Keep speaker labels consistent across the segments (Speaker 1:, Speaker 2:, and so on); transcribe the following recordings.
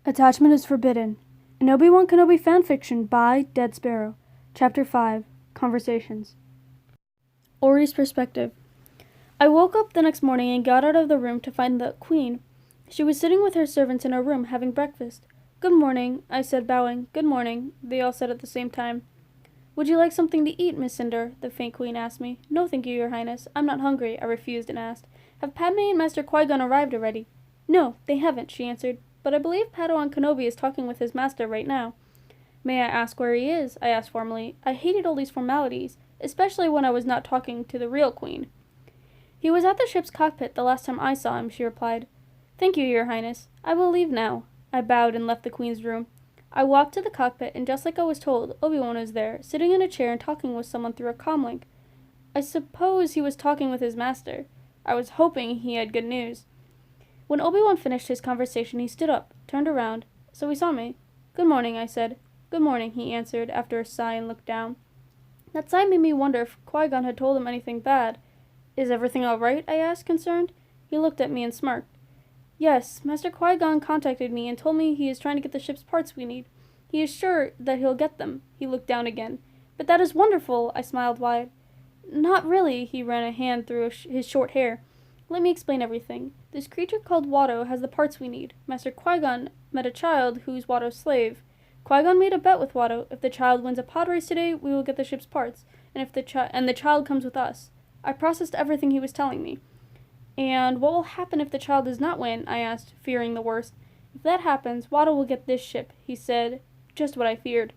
Speaker 1: Attachment is Forbidden. An Obi-Wan Kenobi fanfiction by Dead Sparrow. Chapter 5. Conversations. Aure's perspective. I woke up the next morning and got out of the room to find the Queen. She was sitting with her servants in her room having breakfast. "Good morning," I said, bowing. "Good morning," they all said at the same time. "Would you like something to eat, Miss Cinder?" the faint Queen asked me. "No, thank you, Your Highness. I'm not hungry," I refused and asked. "Have Padme and Master Qui-Gon arrived already?" "No, they haven't," she answered. "But I believe Padawan Kenobi is talking with his master right now." "May I ask where he is?" I asked formally. I hated all these formalities, especially when I was not talking to the real Queen. "He was at the ship's cockpit the last time I saw him," she replied. "Thank you, Your Highness. I will leave now." I bowed and left the Queen's room. I walked to the cockpit, and just like I was told, Obi-Wan was there, sitting in a chair and talking with someone through a comlink. I suppose he was talking with his master. I was hoping he had good news. When Obi-Wan finished his conversation, he stood up, turned around, so he saw me. "Good morning," I said. "Good morning," he answered, after a sigh, and looked down. That sigh made me wonder if Qui-Gon had told him anything bad. "Is everything all right?" I asked, concerned. He looked at me and smirked. "Yes, Master Qui-Gon contacted me and told me he is trying to get the ship's parts we need. He is sure that he'll get them." He looked down again. "But that is wonderful," I smiled wide. "Not really," he ran a hand through his short hair. "Let me explain everything. This creature called Watto has the parts we need. Master Qui-Gon met a child who's Watto's slave. Qui-Gon made a bet with Watto. If the child wins a pod race today, we will get the ship's parts, and if the child comes with us." I processed everything he was telling me. "And what will happen if the child does not win?" I asked, fearing the worst. "If that happens, Watto will get this ship," he said. Just what I feared.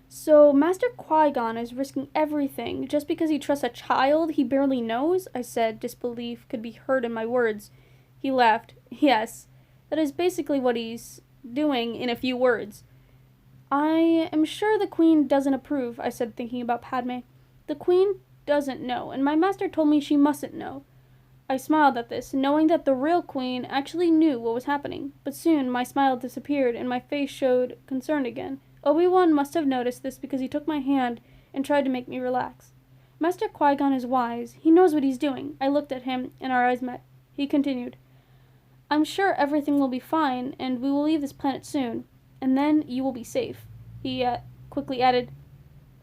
Speaker 1: "So Master Qui-Gon is risking everything just because he trusts a child he barely knows?" I said. Disbelief could be heard in my words. He laughed. "Yes, that is basically what he's doing in a few words." "I am sure the Queen doesn't approve," I said, thinking about Padme. "The Queen doesn't know, and my master told me she mustn't know." I smiled at this, knowing that the real Queen actually knew what was happening. But soon my smile disappeared, and my face showed concern again. Obi-Wan must have noticed this because he took my hand and tried to make me relax. "Master Qui-Gon is wise. He knows what he's doing." I looked at him, and our eyes met. He continued, "I'm sure everything will be fine, and we will leave this planet soon. And then you will be safe." He quickly added,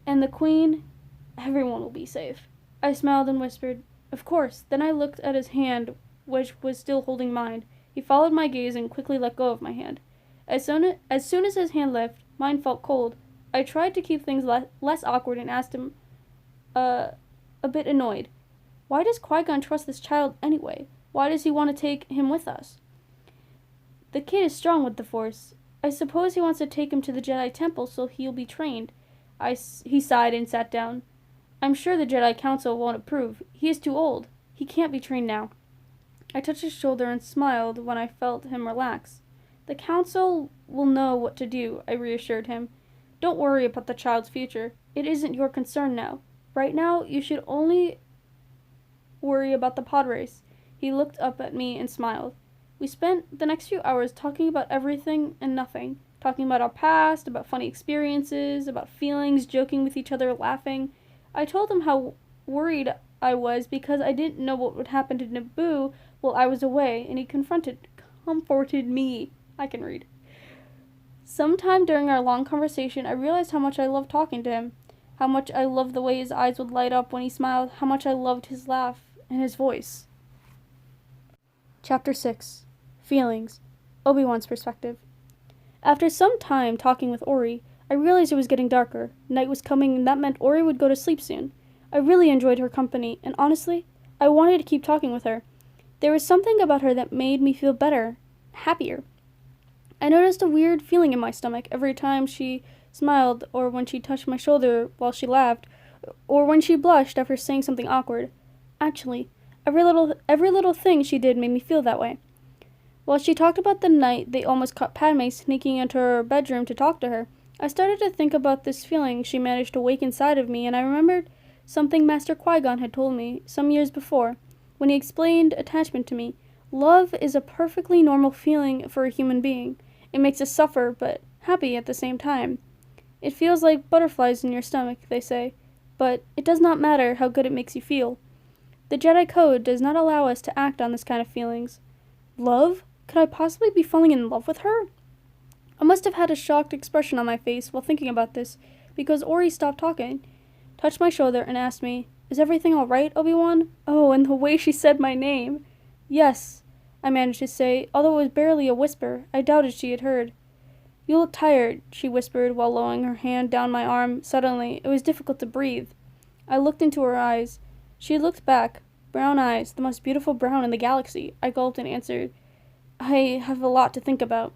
Speaker 1: "And the Queen, everyone will be safe." I smiled and whispered, "Of course." Then I looked at his hand, which was still holding mine. He followed my gaze and quickly let go of my hand. As soon as his hand left, mine felt cold. I tried to keep things less awkward and asked him, a bit annoyed, "Why does Qui-Gon trust this child anyway? Why does he want to take him with us?" "The kid is strong with the Force. I suppose he wants to take him to the Jedi Temple so he'll be trained." He sighed and sat down. "I'm sure the Jedi Council won't approve. He is too old. He can't be trained now." I touched his shoulder and smiled when I felt him relax. "The Council will know what to do," I reassured him. "Don't worry about the child's future. It isn't your concern now. Right now, you should only worry about the pod race." He looked up at me and smiled. We spent the next few hours talking about everything and nothing. Talking about our past, about funny experiences, about feelings, joking with each other, laughing. I told him how worried I was because I didn't know what would happen to Naboo while I was away, and he comforted me. I can read. Sometime during our long conversation, I realized how much I loved talking to him, how much I loved the way his eyes would light up when he smiled, how much I loved his laugh and his voice. Chapter 6. Feelings. Obi-Wan's perspective. After some time talking with Aure, I realized it was getting darker. Night was coming, and that meant Aure would go to sleep soon. I really enjoyed her company, and honestly, I wanted to keep talking with her. There was something about her that made me feel better, happier. I noticed a weird feeling in my stomach every time she smiled, or when she touched my shoulder while she laughed, or when she blushed after saying something awkward. Actually, every little thing she did made me feel that way. While she talked about the night they almost caught Padme sneaking into her bedroom to talk to her, I started to think about this feeling she managed to wake inside of me, and I remembered something Master Qui-Gon had told me some years before, when he explained attachment to me. Love is a perfectly normal feeling for a human being. It makes us suffer, but happy at the same time. It feels like butterflies in your stomach, they say, but it does not matter how good it makes you feel. The Jedi Code does not allow us to act on this kind of feelings. Love? Could I possibly be falling in love with her? I must have had a shocked expression on my face while thinking about this, because Aure stopped talking, touched my shoulder, and asked me, "Is everything all right, Obi-Wan?" Oh, and the way she said my name! "Yes," I managed to say, although it was barely a whisper. I doubted she had heard. "You look tired," she whispered while lowering her hand down my arm. Suddenly, it was difficult to breathe. I looked into her eyes. She looked back. Brown eyes, the most beautiful brown in the galaxy. I gulped and answered, "I have a lot to think about."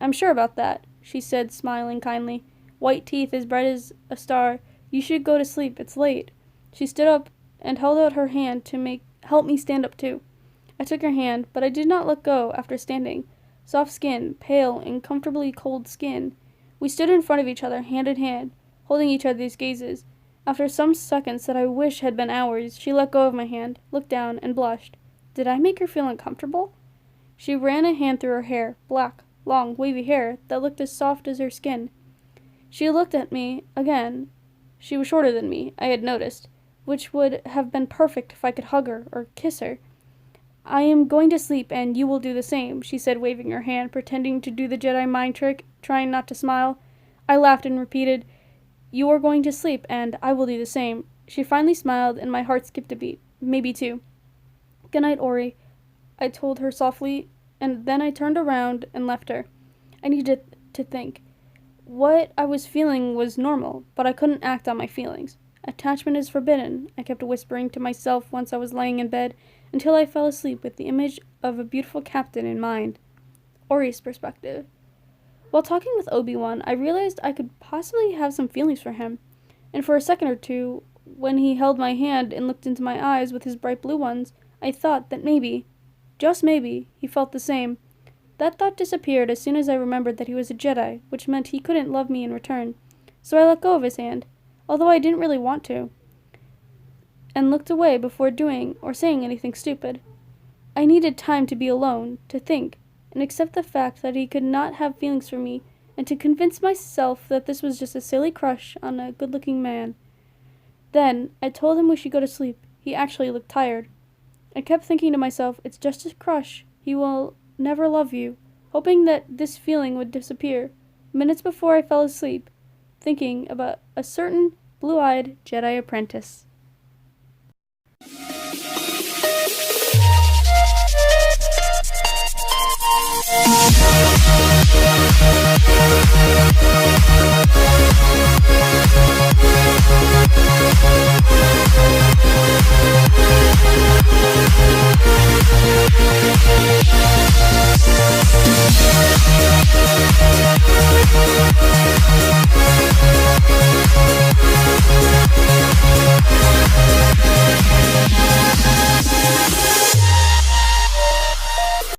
Speaker 1: "I'm sure about that," she said, smiling kindly. White teeth as bright as a star. "You should go to sleep. It's late." She stood up and held out her hand to help me stand up too. I took her hand, but I did not let go after standing. Soft skin, pale and comfortably cold skin. We stood in front of each other, hand in hand, holding each other's gazes. After some seconds that I wish had been hours, she let go of my hand, looked down, and blushed. Did I make her feel uncomfortable? She ran a hand through her hair, black, long, wavy hair that looked as soft as her skin. She looked at me again. She was shorter than me, I had noticed, which would have been perfect if I could hug her or kiss her. "I am going to sleep, and you will do the same," she said, waving her hand, pretending to do the Jedi mind trick, trying not to smile. I laughed and repeated, "You are going to sleep, and I will do the same." She finally smiled, and my heart skipped a beat, maybe two. "Good night, Aure," I told her softly, and then I turned around and left her. I needed to think. What I was feeling was normal, but I couldn't act on my feelings. "Attachment is forbidden," I kept whispering to myself once I was laying in bed, until I fell asleep with the image of a beautiful captain in mind. Aure's perspective. While talking with Obi-Wan, I realized I could possibly have some feelings for him, and for a second or two, when he held my hand and looked into my eyes with his bright blue ones, I thought that maybe, just maybe, he felt the same. That thought disappeared as soon as I remembered that he was a Jedi, which meant he couldn't love me in return, so I let go of his hand, although I didn't really want to, and looked away before doing or saying anything stupid. I needed time to be alone, to think, and accept the fact that he could not have feelings for me, and to convince myself that this was just a silly crush on a good-looking man. Then, I told him we should go to sleep. He actually looked tired. I kept thinking to myself, it's just a crush. He will never love you, hoping that this feeling would disappear. Minutes before I fell asleep, thinking about a certain blue-eyed Jedi apprentice.